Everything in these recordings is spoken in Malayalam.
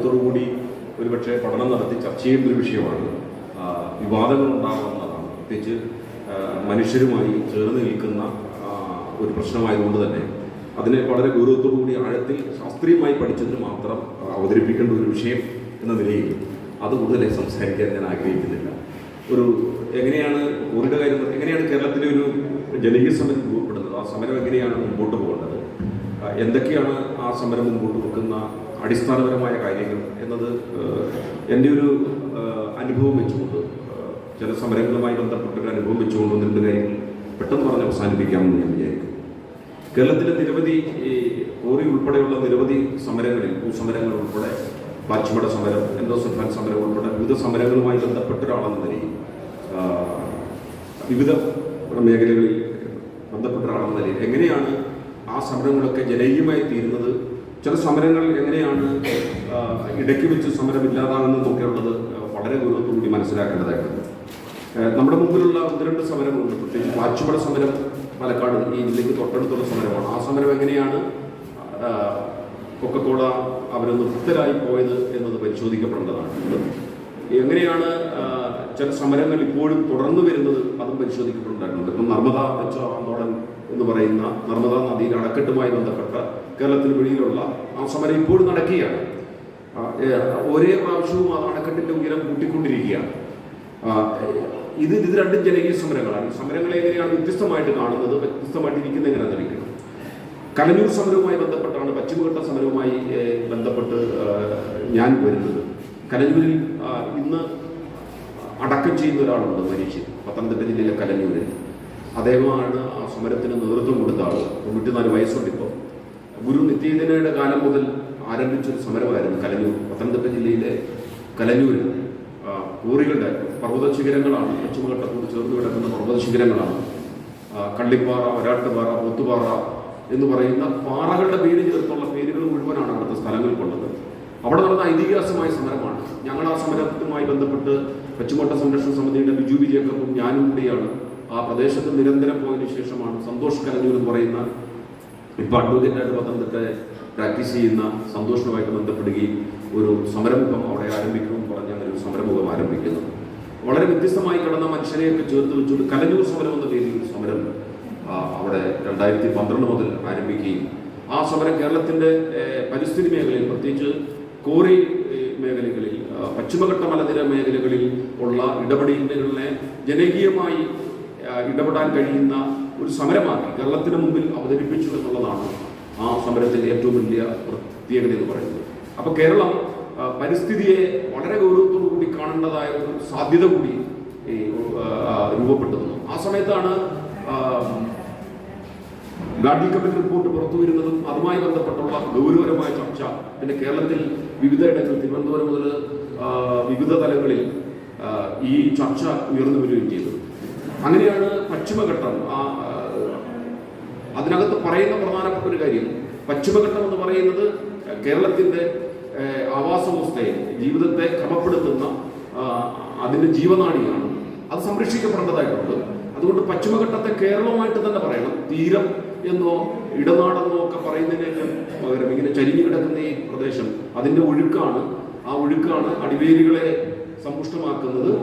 ഗൗരവത്തോടുകൂടി ഒരുപക്ഷെ പഠനം നടത്തി ചർച്ച ചെയ്യുന്നൊരു വിഷയമാണ്. വിവാദങ്ങൾ ഉണ്ടാകാവുന്നതാണ്, പ്രത്യേകിച്ച് മനുഷ്യരുമായി ചേർന്ന് നിൽക്കുന്ന ഒരു പ്രശ്നമായതുകൊണ്ട് തന്നെ അതിനെ വളരെ ഗൗരവത്തോടുകൂടി ആഴത്തിൽ ശാസ്ത്രീയമായി പഠിച്ചതിന് മാത്രം അവതരിപ്പിക്കേണ്ട ഒരു വിഷയം എന്ന നിലയിൽ അത് കൂടുതലായി സംസാരിക്കാൻ ഞാൻ ആഗ്രഹിക്കുന്നില്ല. എങ്ങനെയാണ് കോറിയുടെ കാര്യം, എങ്ങനെയാണ് കേരളത്തിലെ ഒരു ജനകീയ സമരം രൂപപ്പെടുന്നത്, ആ സമരം എങ്ങനെയാണ് മുമ്പോട്ട് പോകേണ്ടത്, എന്തൊക്കെയാണ് ആ സമരം മുമ്പോട്ട് വെക്കുന്ന അടിസ്ഥാനപരമായ കാര്യങ്ങൾ എന്നത് എൻ്റെ ഒരു അനുഭവം വെച്ചുകൊണ്ട്, ചില സമരങ്ങളുമായി ബന്ധപ്പെട്ടൊരു അനുഭവം വെച്ചുകൊണ്ട് രണ്ട് കാര്യങ്ങൾ പെട്ടെന്ന് പറഞ്ഞ് അവസാനിപ്പിക്കാമെന്ന് ഞാൻ വിചാരിക്കും. കേരളത്തിലെ നിരവധി കോറി ഉൾപ്പെടെയുള്ള നിരവധി സമരങ്ങളിൽ, ഭൂസമരങ്ങൾ ഉൾപ്പെടെ, പാച്ചിമട സമരം, എൻഡോസൾഫാൻ സമരം ഉൾപ്പെടെ വിവിധ സമരങ്ങളുമായി ബന്ധപ്പെട്ട ഒരാളെന്ന നിലയിൽ, വിവിധ മേഖലകളിൽ ബന്ധപ്പെട്ട ഒരാളെന്ന നിലയിൽ എങ്ങനെയാണ് ആ സമരങ്ങളൊക്കെ ജനകീയമായി തീരുന്നത്, ചില സമരങ്ങൾ എങ്ങനെയാണ് ഇടയ്ക്ക് വെച്ച് സമരം ഇല്ലാതാകുന്നതൊക്കെ ഉള്ളത് വളരെ ഗൗരവത്തോടുകൂടി മനസ്സിലാക്കേണ്ടതായിട്ടുണ്ട്. നമ്മുടെ മുമ്പിലുള്ള ഒന്ന് രണ്ട് സമരങ്ങളുണ്ട്, പ്രത്യേകിച്ച് പാച്ചിമട സമരം പാലക്കാട് ഈ ജില്ലയ്ക്ക് തൊട്ടടുത്തുള്ള സമരമാണ്. ആ സമരം എങ്ങനെയാണ് കൊക്കക്കോള അവർ നിർത്തലായി പോയത് എന്നത് പരിശോധിക്കപ്പെടേണ്ടതാണ്. എങ്ങനെയാണ് ചില സമരങ്ങൾ ഇപ്പോഴും തുടർന്നു വരുന്നത് അതും പരിശോധിക്കപ്പെടേണ്ടതായിട്ടുണ്ട്. ഇപ്പം നർമ്മദ ബച്ചാവ് ആന്തോളൻ എന്ന് പറയുന്ന നർമ്മദാ നദിയുടെ അണക്കെട്ടുമായി ബന്ധപ്പെട്ട കേരളത്തിന് വെളിയിലുള്ള ആ സമരം ഇപ്പോഴും നടക്കുകയാണ്. ഒരേ പ്രാവശ്യവും ആ അണക്കെട്ടിന്റെ ഉയരം കൂട്ടിക്കൊണ്ടിരിക്കുകയാണ്. ഇത് രണ്ടും ജനകീയ സമരങ്ങളാണ്. സമരങ്ങളെ എങ്ങനെയാണ് വ്യത്യസ്തമായിട്ട് കാണുന്നത്, വ്യത്യസ്തമായിട്ടിരിക്കുന്നത് എങ്ങനെ ധരിക്കണം. കലഞ്ഞൂർ സമരവുമായി ബന്ധപ്പെട്ടാണ്, പശ്ചിമഘട്ട സമരവുമായി ബന്ധപ്പെട്ട് ഞാൻ വരുന്നത്. കലഞ്ഞൂരിൽ ഇന്ന് അടക്കം ചെയ്യുന്ന ഒരാളുണ്ട്, മനുഷ്യൻ, പത്തനംതിട്ട ജില്ലയിലെ കലഞ്ഞൂരിൽ. അദ്ദേഹമാണ് ആ സമരത്തിന് നേതൃത്വം കൊടുത്ത ആൾ. 94 വയസ്സുണ്ട് ഇപ്പോൾ. ഗുരു നിത്യേതനയുടെ കാലം മുതൽ ആരംഭിച്ചൊരു സമരമായിരുന്നു കലഞ്ഞൂർ, പത്തനംതിട്ട ജില്ലയിലെ കലഞ്ഞൂരിൽ. കോറികളുടെ പർവ്വത ശിഖരങ്ങളാണ്, പശ്ചിമഘട്ടത്തോട് ചേർന്ന് കിടക്കുന്ന പർവ്വത ശിഖരങ്ങളാണ്. കള്ളിപ്പാറ, വരാട്ടുപാറ, പോത്തുപാറ എന്ന് പറയുന്ന പാറകളുടെ പേര് ചേർത്തുള്ള പേരുകൾ മുഴുവനാണ് അവിടുത്തെ സ്ഥലങ്ങൾക്കുള്ളത്. അവിടെ നടന്ന ഐതിഹാസികമായ സമരമാണ്. ഞങ്ങൾ ആ സമരവുമായി ബന്ധപ്പെട്ട് പശ്ചിമഘട്ട സംരക്ഷണ സമിതിയുടെ ബിജു വിജയക്കപ്പും ഞാനും കൂടിയാണ് ആ പ്രദേശത്ത് നിരന്തരം പോയതിനു ശേഷമാണ് സന്തോഷ് കലഞ്ഞൂർ എന്ന് പറയുന്ന ഇപ്പോൾ അഡ്വക്കേറ്റായിട്ട് പത്തനംതിട്ട പ്രാക്ടീസ് ചെയ്യുന്ന സന്തോഷവുമായിട്ട് ബന്ധപ്പെടുകയും ഒരു സമരമുഖം അവിടെ ആരംഭിക്കുമെന്ന് പറഞ്ഞ് അങ്ങനെ ഒരു സമരമുഖം ആരംഭിക്കുന്നു. വളരെ വ്യത്യസ്തമായി കിടന്ന മനുഷ്യരെയൊക്കെ ചേർത്ത് വെച്ചുകൊണ്ട് കലഞ്ഞൂർ സമരം എന്ന പേരിൽ ഒരു സമരം അവിടെ 2012 മുതൽ ആരംഭിക്കുകയും ആ സമരം കേരളത്തിൻ്റെ പരിസ്ഥിതി മേഖലയിൽ, പ്രത്യേകിച്ച് കോറി മേഖലകളിൽ, പശ്ചിമഘട്ട മലനിര മേഖലകളിൽ ഉള്ള ഇടപെടലുകളെ ജനകീയമായി ഇടപെടാൻ കഴിയുന്ന ഒരു സമരമാക്കി കേരളത്തിന് മുമ്പിൽ അവതരിപ്പിച്ചു എന്നുള്ളതാണ് ആ സമരത്തിൻ്റെ ഏറ്റവും വലിയ പ്രത്യേകത എന്ന് പറയുന്നത്. അപ്പോൾ കേരളം പരിസ്ഥിതിയെ വളരെ ഗൗരവത്തോടു കൂടി കാണേണ്ടതായ ഒരു സാധ്യത കൂടി രൂപപ്പെട്ടു. ആ സമയത്താണ് ഗാഡ്ഗിൽ കമ്മിറ്റി റിപ്പോർട്ട് പുറത്തു വരുന്നതും അതുമായി ബന്ധപ്പെട്ടുള്ള ഗൗരവകരമായ ചർച്ച പിന്നെ കേരളത്തിൽ വിവിധ ഇടങ്ങളിൽ, തിരുവനന്തപുരം മുതൽ വിവിധ തലങ്ങളിൽ ഈ ചർച്ച ഉയർന്നു വരികയും ചെയ്തത്. അങ്ങനെയാണ് പശ്ചിമഘട്ടം, അതിനകത്ത് പറയുന്ന പ്രധാനപ്പെട്ട ഒരു കാര്യം, പശ്ചിമഘട്ടം എന്ന് പറയുന്നത് കേരളത്തിൻ്റെ ആവാസ വ്യവസ്ഥയെ, ജീവിതത്തെ ക്രമപ്പെടുത്തുന്ന അതിൻ്റെ ജീവനാഡിയാണ്. അത് സംരക്ഷിക്കപ്പെടേണ്ടതായിട്ടുണ്ട്. അതുകൊണ്ട് പശ്ചിമഘട്ടത്തെ കേരളമായിട്ട് തന്നെ പറയണം. തീരം എന്നോ ഇടനാടെന്നോ ഒക്കെ പറയുന്നതിനേക്കാൾ പകരം ഇങ്ങനെ ചരിഞ്ഞു കിടക്കുന്ന ഈ പ്രദേശം, അതിൻ്റെ ഒഴുക്കാണ്, ആ ഒഴുക്കാണ് അടിവേരുകളെ സമ്പുഷ്ടമാക്കുന്നത്.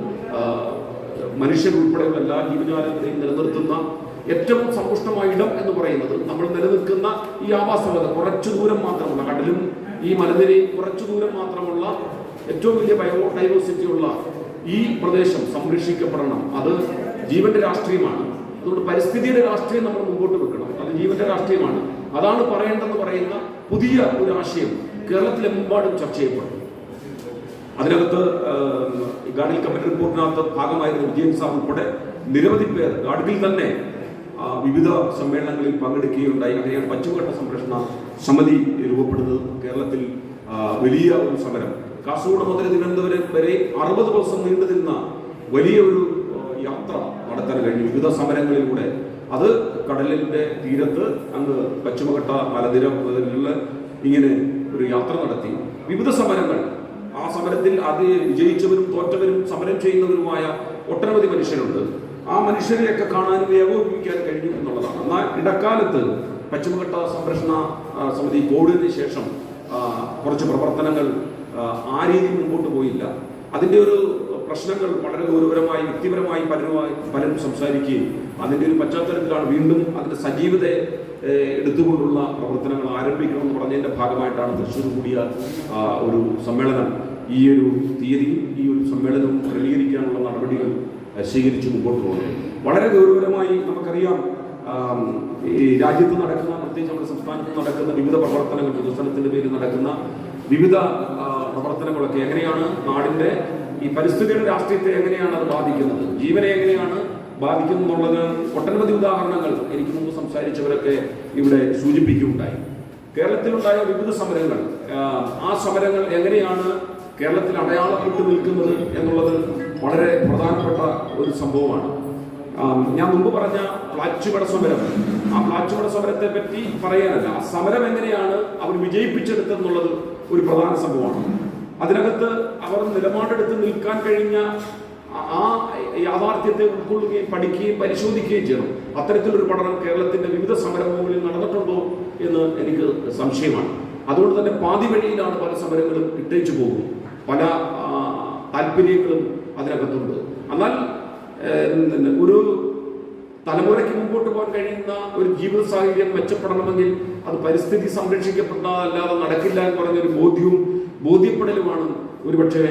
മനുഷ്യരുൾപ്പെടെയുള്ള എല്ലാ ജീവജാലങ്ങളെയും നിലനിർത്തുന്ന ഏറ്റവും സമ്പുഷ്ടമായ ഇടം എന്ന് പറയുന്നത് നമ്മൾ നിലനിൽക്കുന്ന ഈ ആവാസവ്യവസ്ഥ, കുറച്ചു ദൂരം മാത്രമുള്ള കടലും ഈ മലനിരയും കുറച്ചു ദൂരം മാത്രമുള്ള ഏറ്റവും വലിയ ബയോഡൈവേഴ്സിറ്റി ഉള്ള ഈ പ്രദേശം സംരക്ഷിക്കപ്പെടണം. അത് ജീവന്റെ രാഷ്ട്രീയമാണ്. അതുകൊണ്ട് പരിസ്ഥിതിയുടെ രാഷ്ട്രീയം നമ്മൾ മുമ്പോട്ട് വെക്കണം. അത് ജീവന്റെ രാഷ്ട്രീയമാണ്. അതാണ് പറയേണ്ടതെന്ന് പറയുന്ന പുതിയ ഒരു ആശയം കേരളത്തിലെമ്പാടും ചർച്ച ചെയ്യപ്പെടും. അതിനകത്ത് ഗാഡ്ഗിൽ കമ്മിറ്റി റിപ്പോർട്ടിനകത്ത് ഭാഗമായിരുന്ന വിജയൻ സാർ ഉൾപ്പെടെ നിരവധി പേർ ഗാഡ്ഗിൽ തന്നെ വിവിധ സമ്മേളനങ്ങളിൽ പങ്കെടുക്കുകയുണ്ടായി. അങ്ങനെയാണ് പശ്ചിമഘട്ട സംരക്ഷണ സമിതി രൂപപ്പെടുന്നത്. കേരളത്തിൽ വലിയ ഒരു സമരം, കാസർഗോഡ് മുതൽ തിരുവനന്തപുരം വരെ 60 ദിവസം നീണ്ടു നിന്ന വലിയ ഒരു യാത്ര നടത്താൻ കഴിഞ്ഞു വിവിധ സമരങ്ങളിലൂടെ. അത് കടലിന്റെ തീരത്ത് അങ്ങ് പശ്ചിമഘട്ട മലനിരകളിൽ ഇങ്ങനെ ഒരു യാത്ര നടത്തി വിവിധ സമരങ്ങൾ. ആ സമരത്തിൽ അത് വിജയിച്ചവരും തോറ്റവരും സമരം ചെയ്യുന്നവരുമായ ഒട്ടനവധി മനുഷ്യരുണ്ട്. ആ മനുഷ്യരെയൊക്കെ കാണാനും ഏകോപിപ്പിക്കാൻ കഴിഞ്ഞു എന്നുള്ളതാണ്. എന്നാൽ ഇടക്കാലത്ത് പശ്ചിമഘട്ട സംരക്ഷണ സമിതി കോവിഡിന് ശേഷം കുറച്ച് പ്രവർത്തനങ്ങൾ ആ രീതിയിൽ മുമ്പോട്ട് പോയില്ല. അതിൻ്റെ ഒരു പ്രശ്നങ്ങൾ വളരെ ഗൗരവപരമായി വ്യക്തിപരമായി പലരും സംസാരിക്കുകയും അതിൻ്റെ ഒരു പശ്ചാത്തലത്തിലാണ് വീണ്ടും അതിൻ്റെ സജീവത എടുത്തുകൊണ്ടുള്ള പ്രവർത്തനങ്ങൾ ആരംഭിക്കണമെന്ന് പറഞ്ഞതിൻ്റെ ഭാഗമായിട്ടാണ് തൃശ്ശൂർ കൂടിയ ഒരു സമ്മേളനം ഈ ഒരു തീയതിയും ഈ ഒരു സമ്മേളനവും ക്രമീകരിക്കാനുള്ള നടപടികൾ സ്വീകരിച്ച് മുമ്പോട്ട് പോകുന്നത്. വളരെ ഗൗരവപരമായി നമുക്കറിയാം, ഈ രാജ്യത്ത് നടക്കുന്ന, പ്രത്യേകിച്ച് നമ്മുടെ സംസ്ഥാനത്ത് നടക്കുന്ന വിവിധ പ്രവർത്തനങ്ങൾ, വികസനത്തിൻ്റെ പേരിൽ നടക്കുന്ന വിവിധ പ്രവർത്തനങ്ങളൊക്കെ എങ്ങനെയാണ് നാടിൻ്റെ ഈ പരിസ്ഥിതിയുടെ രാഷ്ട്രീയത്തെ എങ്ങനെയാണ് അത് ബാധിക്കുന്നത്, ജീവനെ എങ്ങനെയാണ് ബാധിക്കുന്നു എന്നുള്ളത് ഒട്ടനവധി ഉദാഹരണങ്ങൾ എനിക്ക് മുമ്പ് സംസാരിച്ചവരൊക്കെ ഇവിടെ സൂചിപ്പിക്കുകയുണ്ടായി. കേരളത്തിലുണ്ടായ വിവിധ സമരങ്ങൾ, ആ സമരങ്ങൾ എങ്ങനെയാണ് കേരളത്തിൽ അടയാളപ്പെട്ടു നിൽക്കുന്നത് എന്നുള്ളത് വളരെ പ്രധാനപ്പെട്ട ഒരു സംഭവമാണ്. ഞാൻ മുമ്പ് പറഞ്ഞ പ്ലാച്ചിമട സമരം, ആ പ്ലാച്ചിമട സമരത്തെ പറ്റി പറയാനല്ല, ആ സമരം എങ്ങനെയാണ് അവർ വിജയിപ്പിച്ചെടുത്തെന്നുള്ളത് ഒരു പ്രധാന സംഭവമാണ്. അതിനകത്ത് അവർ നിലപാടെടുത്ത് നിൽക്കാൻ കഴിഞ്ഞ ആ യാഥാർത്ഥ്യത്തെ ഉൾക്കൊള്ളുകയും പഠിക്കുകയും പരിശോധിക്കുകയും ചെയ്യണം. അത്തരത്തിലൊരു പഠനം കേരളത്തിന്റെ വിവിധ സമരഭൂമികളിൽ നടന്നിട്ടുണ്ടോ എന്ന് എനിക്ക് സംശയമാണ്. അതുകൊണ്ട് തന്നെ പാതി വഴിയിലാണ് പല സമരങ്ങളും ഇട്ടേച്ചു പോകും, പല താല്പര്യങ്ങളും അതിനകത്തുണ്ട്. എന്നാൽ ഒരു തലമുറയ്ക്ക് മുമ്പോട്ട് പോകാൻ കഴിയുന്ന ഒരു ജീവിത സാഹചര്യം മെച്ചപ്പെടണമെങ്കിൽ അത് പരിസ്ഥിതി സംരക്ഷിക്കപ്പെട്ടാലല്ലാതെ നടക്കില്ല എന്ന് പറഞ്ഞൊരു ബോധ്യപ്പെടലുമാണ് ഒരുപക്ഷെ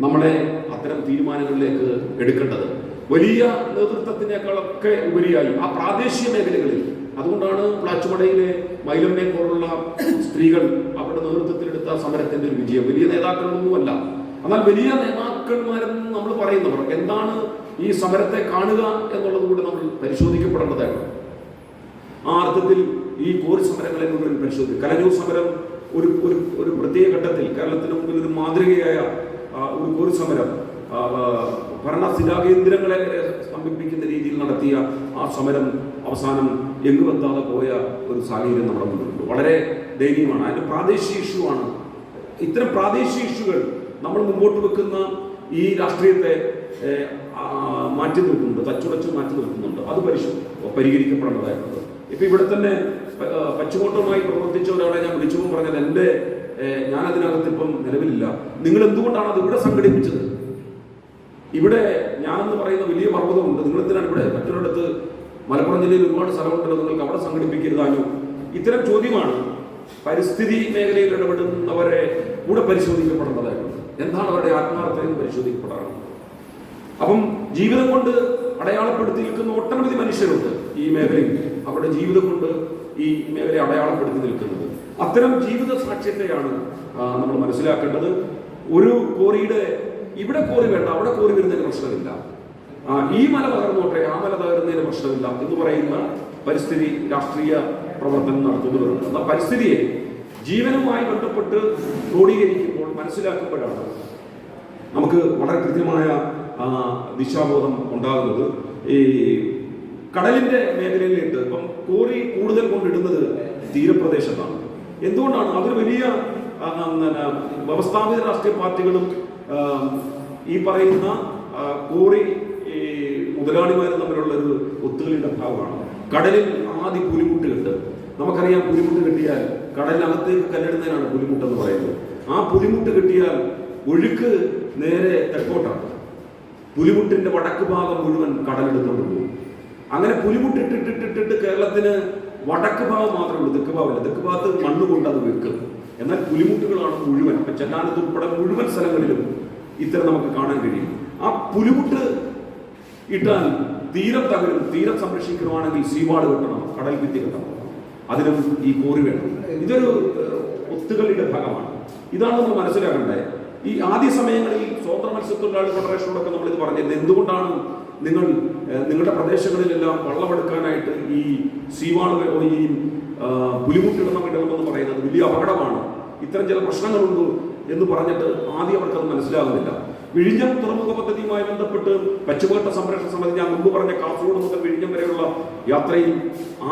നമ്മളെ അത്തരം തീരുമാനങ്ങളിലേക്ക് എടുക്കേണ്ടത്. വലിയ നേതൃത്വത്തിനേക്കാളൊക്കെ ഉപരിയായി ആ പ്രാദേശിക മേഖലകളിൽ, അതുകൊണ്ടാണ് പ്ലാച്ചിമടയിലെ മൈലമ്മയെ പോലുള്ള സ്ത്രീകൾ അവരുടെ നേതൃത്വത്തിലെടുത്ത സമരത്തിന്റെ ഒരു വിജയം. വലിയ നേതാക്കളൊന്നുമല്ല, എന്നാൽ വലിയ നേതാക്കന്മാരെന്ന് നമ്മൾ പറയുന്നവർ എന്താണ് ഈ സമരത്തെ കാണുക എന്നുള്ളത് കൂടി നമ്മൾ പരിശോധിക്കപ്പെടേണ്ടതാണ്. ആ അർത്ഥത്തിൽ ഈ കോറി സമരങ്ങളെ മുഴുവൻ പരിശോധിക്കും. കലഞ്ഞൂർ സമരം ഒരു പ്രത്യേക ഘട്ടത്തിൽ കേരളത്തിന് മുമ്പിൽ ഒരു മാതൃകയായ ഒരു കോറി സമരം, ഭരണ സ്ഥിരാകേന്ദ്രങ്ങളെ സ്തംഭിപ്പിക്കുന്ന രീതിയിൽ നടത്തിയ ആ സമരം അവസാനം എങ്ങുമെത്താതെ പോയ ഒരു സാഹചര്യം നമ്മുടെ മുന്നിലുണ്ട്. വളരെ ദയനീയമാണ്. അതിന്റെ പ്രാദേശിക ഇഷ്യൂ ആണ്. ഇത്തരം പ്രാദേശിക ഇഷ്യൂകൾ നമ്മൾ മുമ്പോട്ട് വെക്കുന്ന ഈ രാഷ്ട്രീയത്തെ മാറ്റി നിർത്തുന്നുണ്ട്, തച്ചുടച്ച് മാറ്റി നിർത്തുന്നുണ്ട്. അത് പരിഹരിക്കപ്പെടേണ്ടതായിട്ടുണ്ട്. ഇപ്പൊ ഇവിടെ തന്നെ പശ്ചിമോട്ടവുമായി പ്രവർത്തിച്ച ഒരാളെ ഞാൻ വിളിച്ചപ്പോൾ പറഞ്ഞത്, ഞാനതിനകത്ത് ഇപ്പം നിലവിലില്ല, നിങ്ങൾ എന്തുകൊണ്ടാണ് അത് ഇവിടെ സംഘടിപ്പിച്ചത്? ഇവിടെ ഞാനെന്ന് പറയുന്ന വലിയ പർവ്വതമുണ്ട്, നിങ്ങൾ എന്തിനാണ് ഇവിടെ? മറ്റൊരിടത്ത് മലപ്പുറം ജില്ലയിൽ ഒരുപാട് സ്ഥലമുണ്ടല്ലോ, നിങ്ങൾക്ക് അവിടെ സംഘടിപ്പിക്കരുതാനോ? ഇത്തരം ചോദ്യമാണ് പരിസ്ഥിതി മേഖലയിൽ ഇടപെടുന്നവരെ കൂടെ പരിശോധിക്കപ്പെടേണ്ടതായിട്ടുണ്ട്. എന്താണ് അവരുടെ ആത്മാർത്ഥത പരിശോധിക്കപ്പെടാറുണ്ട്. അപ്പം ജീവിതം കൊണ്ട് അടയാളപ്പെടുത്തി നിൽക്കുന്ന ഒട്ടനവധി മനുഷ്യരുണ്ട് ഈ മേഖലയിൽ. അവരുടെ ജീവിതം കൊണ്ട് ഈ മേഖലയെ അടയാളപ്പെടുത്തി നിൽക്കുന്നത്. അത്തരം ജീവിത സാക്ഷ്യത്തെയാണ് നമ്മൾ മനസ്സിലാക്കേണ്ടത്. ഒരു കോറിയുടെ ഇവിടെ കോറി വേണ്ട, അവിടെ കോറി വരുന്നതിന് പ്രശ്നമില്ല, ഈ മല തകർന്നോട്ടെ, ആ മല തകരുന്നതിന് പ്രശ്നമില്ല എന്ന് പറയുന്ന പരിസ്ഥിതി രാഷ്ട്രീയ പ്രവർത്തനം നടത്തുന്നവരുണ്ട്. എന്നാൽ പരിസ്ഥിതിയെ ജീവനുമായി ബന്ധപ്പെട്ട് ക്രോഡീകരിക്കുമ്പോൾ മനസ്സിലാക്കുമ്പോഴാണ് നമുക്ക് വളരെ കൃത്യമായ ദിശാബോധം ഉണ്ടാകുന്നത്. ഈ കടലിന്റെ മേഖലയിലിട്ട് ഇപ്പം കോറി കൂടുതൽ കൊണ്ടിടുന്നത് തീരപ്രദേശത്താണ്. എന്തുകൊണ്ടാണ്? അതൊരു വലിയ വ്യവസ്ഥാപിത രാഷ്ട്രീയ പാർട്ടികളും ഈ പറയുന്ന കോറി മുതലാളിമാരും തമ്മിലുള്ള ഒരു ഒത്തുകളിയുടെ ഭാഗമാണ്. കടലിൽ ആദ്യ പുലിമുട്ട് കെട്ട്, നമുക്കറിയാം, പുലിമുട്ട് കെട്ടിയാൽ കടലിനകത്തേക്ക് കല്ലെടുന്നതിനാണ് പുലിമുട്ട് എന്ന് പറയുന്നത്. ആ പുലിമുട്ട് കെട്ടിയാൽ ഒഴുക്ക് നേരെ തെക്കോട്ടാണ്. പുലിമുട്ടിന്റെ വടക്ക് ഭാഗം മുഴുവൻ കടലെടുത്തോണ്ട് പോകും. അങ്ങനെ പുലിമുട്ടിട്ടിട്ടിട്ടിട്ട് കേരളത്തിന് വടക്ക് ഭാഗം മാത്രമേ ഉള്ളൂ, തെക്ക് ഭാഗമില്ല. തെക്ക് ഭാഗത്ത് മണ്ണ് കൊണ്ട് അത് വെക്കും. എന്നാൽ പുലിമുട്ടുകളാണ് മുഴുവൻ. ഇപ്പൊ ചെല്ലാനത്ത് ഉൾപ്പെടെ മുഴുവൻ സ്ഥലങ്ങളിലും ഇത്തരം നമുക്ക് കാണാൻ കഴിയും. ആ പുലിമുട്ട് ഇട്ടാൽ തീരം തകരും. തീരം സംരക്ഷിക്കണമെങ്കിൽ സീവാട് കെട്ടണം, കടൽ ഭിത്തി കെട്ടണം, അതിനും ഈ കോറി വേണം. ഇതൊരു ഒത്തുകളിയുടെ ഭാഗമാണ്. ഇതാണ് നമ്മൾ മനസ്സിലാക്കേണ്ടത്. ഈ ആദ്യ സമയങ്ങളിൽ സ്വതന്ത്ര മത്സ്യത്തൊഴിലാളി ഫെഡറേഷനോടൊക്കെ നമ്മളിത് പറഞ്ഞിരുന്നത്, എന്തുകൊണ്ടാണ് നിങ്ങളുടെ പ്രദേശങ്ങളിലെല്ലാം വള്ളമെടുക്കാനായിട്ട് ഈ സീവാള് ഈ പുലിമുട്ടിടണമെന്ന് പറയുന്നത് വലിയ അപകടമാണ്, ഇത്തരം ചില പ്രശ്നങ്ങളുണ്ട് എന്ന് പറഞ്ഞിട്ട് ആദ്യം അവർക്കത് മനസ്സിലാകുന്നില്ല. വിഴിഞ്ഞം തുറമുഖ പദ്ധതിയുമായി ബന്ധപ്പെട്ട് പശ്ചിമഘട്ട സംരക്ഷണ സമിതി, ഞാൻ മുമ്പ് പറഞ്ഞ കാസർഗോഡ് മുതൽ വിഴിഞ്ഞം വരെയുള്ള യാത്രയിൽ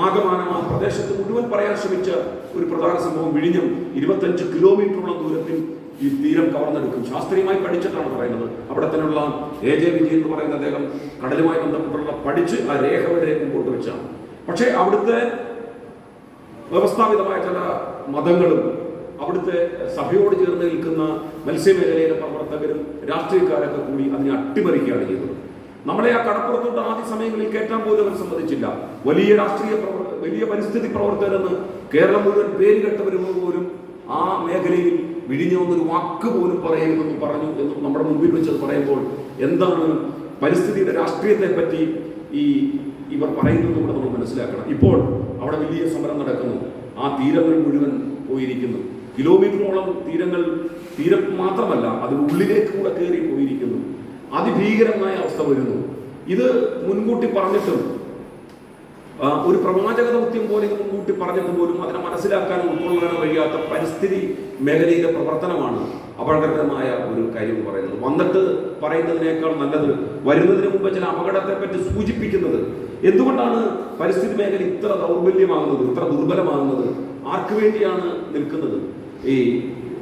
ആകമാനം ആ പ്രദേശത്ത് മുഴുവൻ പറയാൻ ശ്രമിച്ച ഒരു പ്രധാന സംഭവം വിഴിഞ്ഞം 25 കിലോമീറ്ററോളം ദൂരത്തിൽ ഈ തീരം കവർന്നെടുക്കും. ശാസ്ത്രീയമായി പഠിച്ചിട്ടാണ് പറയുന്നത്. അവിടെ തന്നെയുള്ള AJ വിജയൻ എന്ന് പറയുന്ന അദ്ദേഹം കടലുമായി ബന്ധപ്പെട്ടുള്ള പഠിച്ച് ആ രേഖ വരെ മുമ്പോട്ട് വെച്ചാണ്. പക്ഷേ അവിടുത്തെ വ്യവസ്ഥാപിതമായ ചില മതങ്ങളും അവിടുത്തെ സഭയോട് ചേർന്ന് നിൽക്കുന്ന മത്സ്യമേഖലയിലെ പ്രവർത്തകരും രാഷ്ട്രീയക്കാരൊക്കെ കൂടി അതിനെ അട്ടിമറിക്കുകയാണ് ചെയ്തത്. നമ്മളെ ആ കടപ്പുറത്തോട്ട് ആദ്യ സമയങ്ങളിൽ കയറ്റാൻ പോലും അവർ സമ്മതിച്ചില്ല. വലിയ പരിസ്ഥിതി പ്രവർത്തകരെന്ന് കേരളം മുഴുവൻ പേര് കേട്ടവർ പോലും ആ മേഖലയിൽ വിഴിഞ്ഞൊന്നൊരു വാക്ക് പോലും പറയരുതെന്ന് പറഞ്ഞു എന്ന് നമ്മുടെ മുമ്പിൽ വെച്ചത് പറയുമ്പോൾ എന്താണ് പരിസ്ഥിതിയുടെ രാഷ്ട്രീയത്തെ പറ്റി ഇവർ പറയുന്നത് കൂടെ നമ്മൾ മനസ്സിലാക്കണം. ഇപ്പോൾ അവിടെ വലിയ സമരം നടക്കുന്നു. ആ തീരങ്ങൾ മുഴുവൻ പോയിരിക്കുന്നു. കിലോമീറ്ററോളം തീരം മാത്രമല്ല, അതിനുള്ളിലേക്ക് കൂടെ കയറി പോയിരിക്കുന്നു. അതിഭീകരമായ അവസ്ഥ വരുന്നു. ഇത് മുൻകൂട്ടി പറഞ്ഞിട്ടും ഒരു പ്രവാചക ദൗത്യം പോലെ ഇത് മുൻകൂട്ടി പറഞ്ഞിട്ട് പോലും അതിനെ മനസ്സിലാക്കാനും ഉൾക്കൊള്ളാനും കഴിയാത്ത പരിസ്ഥിതി മേഖലയിലെ പ്രവർത്തനമാണ് അപകടകരമായ ഒരു കാര്യം എന്ന് പറയുന്നത്. വന്നിട്ട് പറയുന്നതിനേക്കാൾ നല്ലത് വരുന്നതിന് മുമ്പ് ചില അപകടത്തെ പറ്റി സൂചിപ്പിക്കുന്നത്. എന്തുകൊണ്ടാണ് പരിസ്ഥിതി മേഖല ഇത്ര ദൗർബല്യമാകുന്നത്, ഇത്ര ദുർബലമാകുന്നത്? ആർക്കു വേണ്ടിയാണ് നിൽക്കുന്നത്?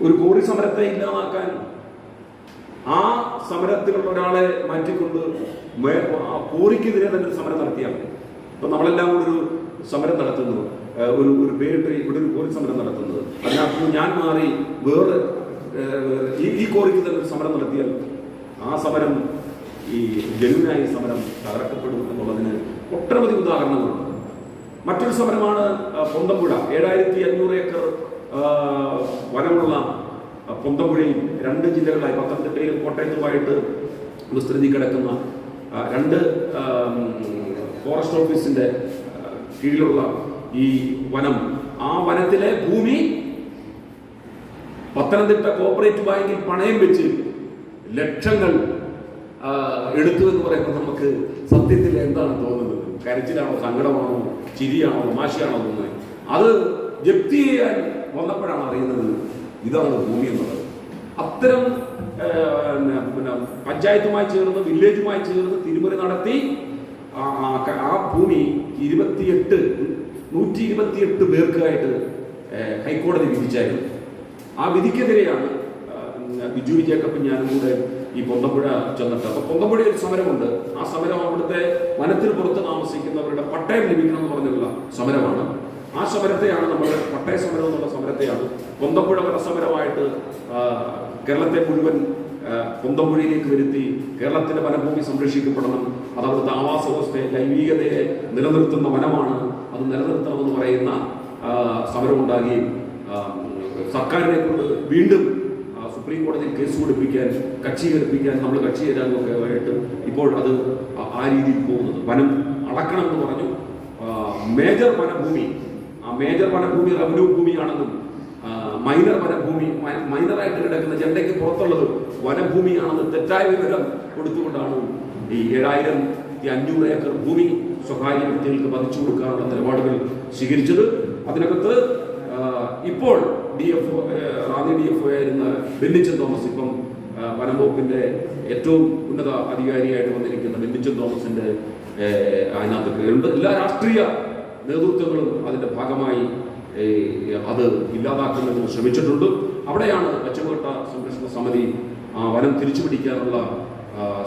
ഒരു കോറി സമരത്തെ ഇല്ലാതാക്കാൻ ആ സമരത്തിലുള്ള ഒരാളെ മാറ്റിക്കൊണ്ട് കോറിക്കെതിരെ തന്നെ ഒരു സമരം നടത്തിയാൽ മതി. ഇപ്പൊ നമ്മളെല്ലാം കൂടി ഒരു സമരം നടത്തുന്നു, ഒരു പേരിട്ട് ഇവിടെ ഒരു കോറി സമരം നടത്തുന്നത്, അതിനകത്ത് ഞാൻ മാറി വേറെ ഈ കോറിക്ക് തന്നെ ഒരു സമരം നടത്തിയാൽ ആ സമരം ജനുവിനായി സമരം തകർക്കപ്പെടും എന്നുള്ളതിന് ഒട്ടനവധി ഉദാഹരണങ്ങളുണ്ട്. മറ്റൊരു സമരമാണ് പൊന്തമ്പുഴ. 7500 ഏക്കർ വനമുള്ള പൊന്തമ്പുഴയിൽ 2 ജില്ലകളായി പത്തനംതിട്ടയിലും കോട്ടയത്തുമായിട്ട് വിസ്തൃതി കിടക്കുന്ന 2 ഫോറസ്റ്റ് ഓഫീസിന്റെ കീഴിലുള്ള ഈ വനം, ആ വനത്തിലെ ഭൂമി പത്തനംതിട്ട കോപ്പറേറ്റീവ് ബാങ്കിൽ പണയം വെച്ച് ലക്ഷങ്ങൾ എടുത്തു എന്ന് പറയുമ്പോൾ നമുക്ക് സത്യത്തിൽ എന്താണ് തോന്നുന്നത്? കരച്ചിലാണോ, സങ്കടമാണോ, ചിരിയാണോ, തമാശയാണോ തോന്നുന്നത്? അത് ജപ്തി ചെയ്യാൻ വന്നപ്പോഴാണ് അറിയുന്നത് ഇതാണ് ഭൂമി എന്നുള്ളത്. അത്തരം പഞ്ചായത്തുമായി ചേർന്ന് വില്ലേജുമായി ചേർന്ന് തിരുമുറി നടത്തി ആ ഭൂമി 128 പേർക്കായിട്ട് ഹൈക്കോടതി വിധിച്ചായിരുന്നു. ആ വിധിക്കെതിരെയാണ് ബിജു ജേക്കബും ഞാനും കൂടെ ഈ പൊന്തമ്പുഴ ചെന്നിട്ട്. അപ്പൊ പൊന്തമ്പുഴ ഒരു സമരമുണ്ട്. ആ സമരം അവിടുത്തെ വനത്തിൽ പുറത്ത് താമസിക്കുന്നവരുടെ പട്ടയം ലഭിക്കണം എന്ന് പറഞ്ഞുള്ള സമരമാണ്. ആ സമരത്തെയാണ് നമ്മൾ പട്ടയ സമരം എന്നുള്ള സമരത്തെയാണ് പൊന്തമ്പുഴ വനസമരമായിട്ട് കേരളത്തെ മുഴുവൻ പൊന്തമ്പുഴയിലേക്ക് വരുത്തി കേരളത്തിന്റെ വനഭൂമി സംരക്ഷിക്കപ്പെടണം, അത് അവിടുത്തെ ആവാസ വ്യവസ്ഥയെ ലൈംഗികതയെ നിലനിർത്തുന്ന വനമാണ്, അത് നിലനിർത്തണമെന്ന് പറയുന്ന സമരം ഉണ്ടാകുകയും സർക്കാരിനെ കൊണ്ട് വീണ്ടും സുപ്രീം കോടതിയിൽ കേസ് കൊടുപ്പിക്കാൻ, കക്ഷി നമ്മൾ കക്ഷി ചേരാനൊക്കെ ആയിട്ട് ഇപ്പോൾ അത് ആ രീതിയിൽ പോകുന്നത്. വനം അളക്കണമെന്ന് പറഞ്ഞു. മേജർ വനഭൂമി, ആ മേജർ വനഭൂമി റവന്യൂ ഭൂമിയാണെന്നും മൈനർ വനഭൂമി, മൈനറായിട്ട് കിടക്കുന്ന ജണ്ടയ്ക്ക് പുറത്തുള്ളത് വനഭൂമിയാണെന്ന് തെറ്റായ വിവരം കൊടുത്തുകൊണ്ടാണ് ഈ 7500 ഏക്കർ ഭൂമി സ്വകാര്യ വ്യക്തികൾക്ക് പതിച്ചു കൊടുക്കാനുള്ള നിലപാടുകൾ സ്വീകരിച്ചത്. അതിനകത്ത് ഇപ്പോൾ ആദ്യ DFO ആയിരുന്ന ബെന്നിച്ചൻ തോമസ്, ഇപ്പം വനംവകുപ്പിന്റെ ഏറ്റവും ഉന്നത അധികാരിയായിട്ട് വന്നിരിക്കുന്ന ബെന്നിച്ചൻ തോമസിന്റെ അതിനകത്ത് എല്ലാ രാഷ്ട്രീയ നേതൃത്വങ്ങളും അതിന്റെ ഭാഗമായി അത് ഇല്ലാതാക്കുന്നതിന് ശ്രമിച്ചിട്ടുണ്ട്. അവിടെയാണ് പശ്ചിമഘട്ട സംരക്ഷണ സമിതി വനം തിരിച്ചു പിടിക്കാനുള്ള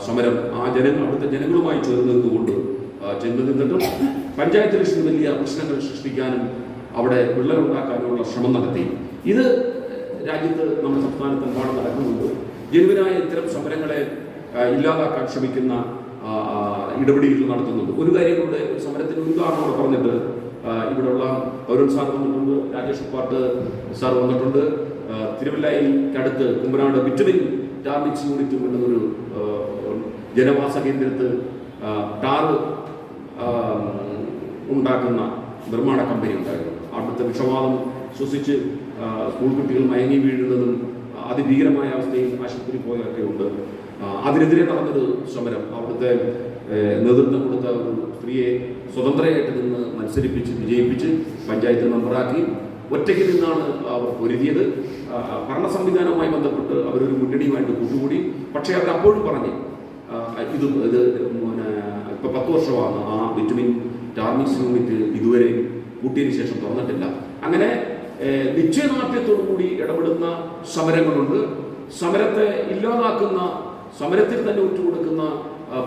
സമരം അവിടുത്തെ ജനങ്ങളുമായി ചേർന്ന് നിന്നുകൊണ്ട് ചെന്ന് നിന്നിട്ടും പഞ്ചായത്ത് ഇലക്ഷന് വലിയ പ്രശ്നങ്ങൾ സൃഷ്ടിക്കാനും അവിടെ വിള്ളലുണ്ടാക്കാനുമുള്ള ശ്രമം നടത്തി. ഇത് രാജ്യത്ത് നമ്മുടെ സംസ്ഥാനത്തെമ്പാടും നടക്കുന്നുണ്ട്. ജനുവിനായ ഇത്തരം സമരങ്ങളെ ഇല്ലാതാക്കാൻ ശ്രമിക്കുന്ന ഇടപെടലുകൾ നടത്തുന്നുണ്ട്. ഒരു കാര്യം കൂടെ, ഒരു സമരത്തിന് ഒരു ഉദാഹരണം പറഞ്ഞിട്ട് ഇവിടെയുള്ള പൗരൻ സാർ വന്നിട്ടുണ്ട്, രാജേഷ് ഉപ്പാട്ട് സാർ വന്നിട്ടുണ്ട്. തിരുവല്ലയ്ക്കടുത്ത് കുമ്പനാട് വിറ്റമിൻ ടാർമിക്സ് യൂണിറ്റ് എന്നൊരു ജനവാസ കേന്ദ്രത്ത് ടാറ് ഉണ്ടാക്കുന്ന നിർമ്മാണ കമ്പനി ഉണ്ടായിരുന്നു. അവിടുത്തെ വിഷവാതം ശ്വസിച്ച് സ്കൂൾ കുട്ടികൾ മയങ്ങി വീഴുന്നതും അതിഭീകരമായ അവസ്ഥയിൽ ആശുപത്രി പോയൊക്കെ ഉണ്ട്. അതിനെതിരെ നടന്നൊരു സമരം, അവിടുത്തെ നേതൃത്വം കൊടുത്ത ഒരു സ്ത്രീയെ സ്വതന്ത്രയായിട്ട് നിന്ന് മത്സരിപ്പിച്ച് വിജയിപ്പിച്ച് പഞ്ചായത്ത് മെമ്പറാക്കി ഒറ്റയ്ക്ക് നിന്നാണ് അവർ പൊരുതിയത്. ഭരണ സംവിധാനവുമായി ബന്ധപ്പെട്ട് അവരൊരു മുന്നണിയുമായിട്ട് കൂട്ടുകൂടി. പക്ഷേ അവരപ്പോഴും പറഞ്ഞ് ഇത് ഇപ്പൊ 10 വർഷമാണ് ആ വിറ്റമിൻ ടാർമിക്സ് യൂണിറ്റ് ഇതുവരെ കൂട്ടിയതിനു ശേഷം തുറന്നിട്ടില്ല. അങ്ങനെ നിശ്ചയദാർഢ്യത്തോടുകൂടി ഇടപെടുന്ന സമരങ്ങളുണ്ട്. സമരത്തെ ഇല്ലാതാക്കുന്ന, സമരത്തിൽ തന്നെ ഉറ്റുകൊടുക്കുന്ന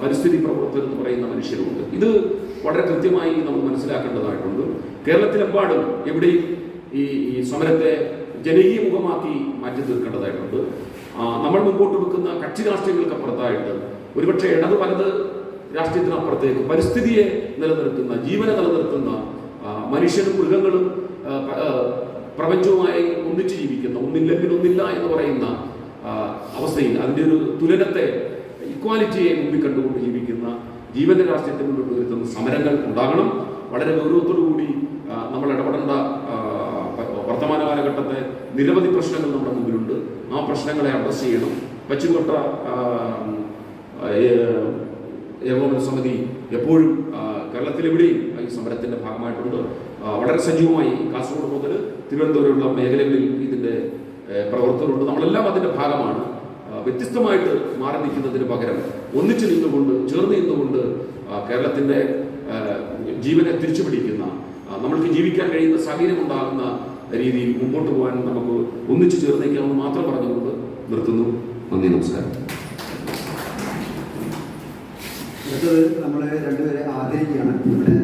പരിസ്ഥിതി പ്രവർത്തകർ എന്ന് പറയുന്ന മനുഷ്യരുണ്ട്. ഇത് വളരെ കൃത്യമായി നമ്മൾ മനസ്സിലാക്കേണ്ടതായിട്ടുണ്ട്. കേരളത്തിലെമ്പാടും എവിടെയും ഈ സമരത്തെ ജനകീയ മുഖമാക്കി മാറ്റി തീർക്കേണ്ടതായിട്ടുണ്ട്. നമ്മൾ മുമ്പോട്ട് വെക്കുന്ന കക്ഷി രാഷ്ട്രീയങ്ങൾക്കപ്പുറത്തായിട്ട് ഒരുപക്ഷെ ഇടത് വലത് രാഷ്ട്രീയത്തിനപ്പുറത്തേക്ക് പരിസ്ഥിതിയെ നിലനിർത്തുന്ന, ജീവനെ നിലനിർത്തുന്ന, മനുഷ്യനും മൃഗങ്ങളും പ്രപഞ്ചവുമായി ഒന്നിച്ച് ജീവിക്കുന്ന, ഒന്നില്ലെങ്കിൽ ഒന്നില്ല എന്ന് പറയുന്ന അവസ്ഥയിൽ അതിൻ്റെ ഒരു തുലനത്തെ, ഇക്വാലിറ്റിയെ മുമ്പിൽ കണ്ടുകൊണ്ട് ജീവിക്കുന്ന ജീവന്റെ രാഷ്ട്രീയത്തിൽ മുന്നോട്ട് വരുത്തുന്ന സമരങ്ങൾ ഉണ്ടാകണം. വളരെ ഗൗരവത്തോടുകൂടി നമ്മൾ ഇടപെടേണ്ട വർത്തമാന കാലഘട്ടത്തെ നിരവധി പ്രശ്നങ്ങൾ നമ്മുടെ മുമ്പിലുണ്ട്. ആ പ്രശ്നങ്ങളെ അഡ്രസ് ചെയ്യണം. പശ്ചിമഘട്ട ഏകോപന സമിതി എപ്പോഴും കേരളത്തിലെവിടെയും ഈ സമരത്തിൻ്റെ ഭാഗമായിട്ടുണ്ട്. വളരെ സജീവമായി കാസർഗോഡ് മുതൽ തിരുവനന്തപുരമുള്ള മേഖലകളിൽ ഇതിൻ്റെ പ്രവർത്തനമുണ്ട്. നമ്മളെല്ലാം അതിൻ്റെ ഭാഗമാണ്. വ്യത്യസ്തമായിട്ട് മാറി നിൽക്കുന്നതിന് പകരം ഒന്നിച്ചു നിന്നുകൊണ്ട്, ചേർന്ന് നിന്നുകൊണ്ട് കേരളത്തിൻ്റെ ജീവനെ തിരിച്ചു പിടിക്കുന്ന, നമ്മൾക്ക് ജീവിക്കാൻ കഴിയുന്ന സാഹചര്യം ഉണ്ടാകുന്ന രീതിയിൽ മുമ്പോട്ട് പോകാൻ നമുക്ക് ഒന്നിച്ചു ചേർന്നേക്കാമെന്ന് മാത്രം പറഞ്ഞുകൊണ്ട് നിർത്തുന്നു. നന്ദി, നമസ്കാരം. അടുത്തത് നമ്മൾ രണ്ടുപേരെ ആദരിക്കുകയാണ്. ഇവിടെ